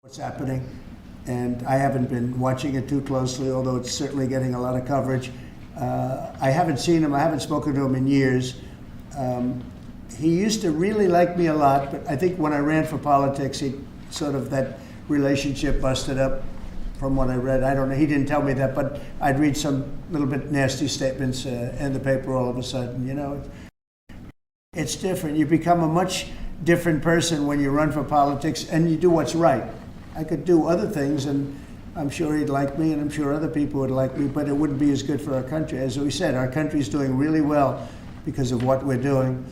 what's happening, and I haven't been watching it too closely, although it's certainly getting a lot of coverage. I haven't seen him, I haven't spoken to him in years. He used to really like me a lot, but I think when I ran for politics, that relationship busted up from what I read. I don't know, he didn't tell me that, but I'd read some little bit nasty statements in the paper all of a sudden, you know. It's different. You become a much different person when you run for politics and you do what's right. I could do other things, and I'm sure he'd like me, and I'm sure other people would like me, but it wouldn't be as good for our country. As we said, our country's doing really well because of what we're doing.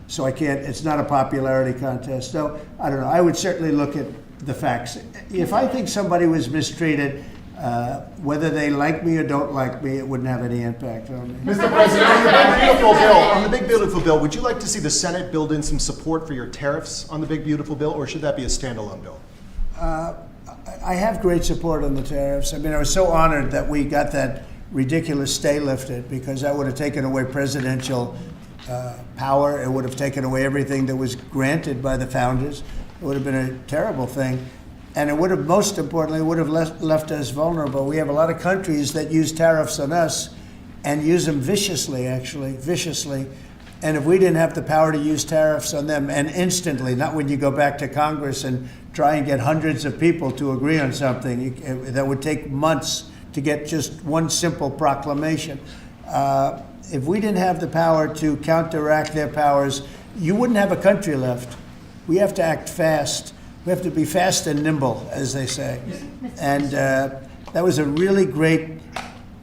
So it's not a popularity contest. So, I don't know, I would certainly look at the facts. If I think somebody was mistreated, whether they like me or don't like me, it wouldn't have any impact on me. Mr. President, on the Big Beautiful Bill, would you like to see the Senate build in some support for your tariffs on the Big Beautiful Bill, or should that be a standalone bill? I have great support on the tariffs. I mean, I was so honored that we got that ridiculous stay lifted, because that would have taken away presidential power. It would have taken away everything that was granted by the founders. It would have been a terrible thing. And it would have, most importantly, would have left us vulnerable. We have a lot of countries that use tariffs on us and use them viciously, actually, viciously. And if we didn't have the power to use tariffs on them, and instantly, not when you go back to Congress and try and get hundreds of people to agree on something, that would take months to get just one simple proclamation. If we didn't have the power to counteract their powers, you wouldn't have a country left. We have to act fast. We have to be fast and nimble, as they say. And that was a really great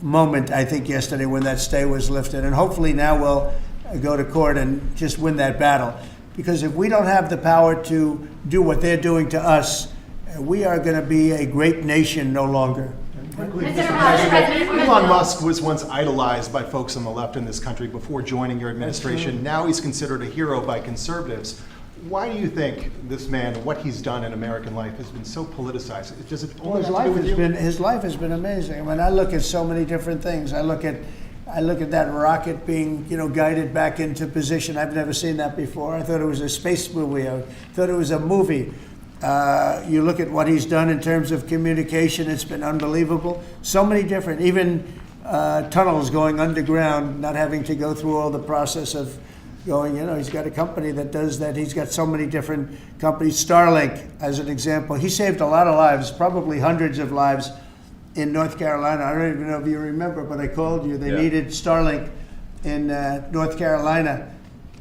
moment, I think, yesterday when that stay was lifted. And hopefully now we'll go to court and just win that battle. Because if we don't have the power to do what they're doing to us, we are going to be a great nation no longer. Elon Musk was once idolized by folks on the left in this country before joining your administration. Now he's considered a hero by conservatives. Why do you think this man, what he's done in American life, has been so politicized? Does it only have to do with you? His life has been amazing. I mean, I look at so many different things. I look at that rocket being, guided back into position. I've never seen that before. I thought it was a space movie. I thought it was a movie. You look at what he's done in terms of communication. It's been unbelievable. So many different, even tunnels going underground, not having to go through all the process of going, he's got a company that does that. He's got so many different companies. Starlink, as an example. He saved a lot of lives, probably hundreds of lives in North Carolina. I don't even know if you remember, but I called you. They needed Starlink in North Carolina.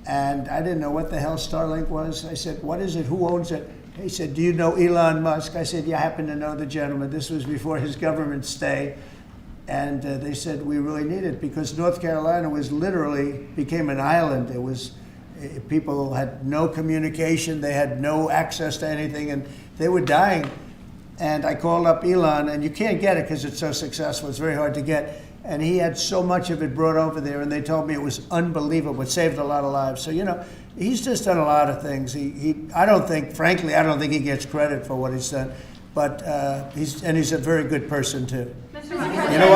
And I didn't know what the hell Starlink was. I said, what is it? Who owns it? He said, do you know Elon Musk? I said, yeah, I happen to know the gentleman. This was before his government stay. And they said, we really need it, because North Carolina became an island. It was, people had no communication. They had no access to anything, and they were dying. And I called up Elon, and you can't get it because it's so successful. It's very hard to get. And he had so much of it brought over there, and they told me it was unbelievable. It saved a lot of lives. So, he's just done a lot of things. I don't think he gets credit for what he's done. But he's a very good person, too. You know what?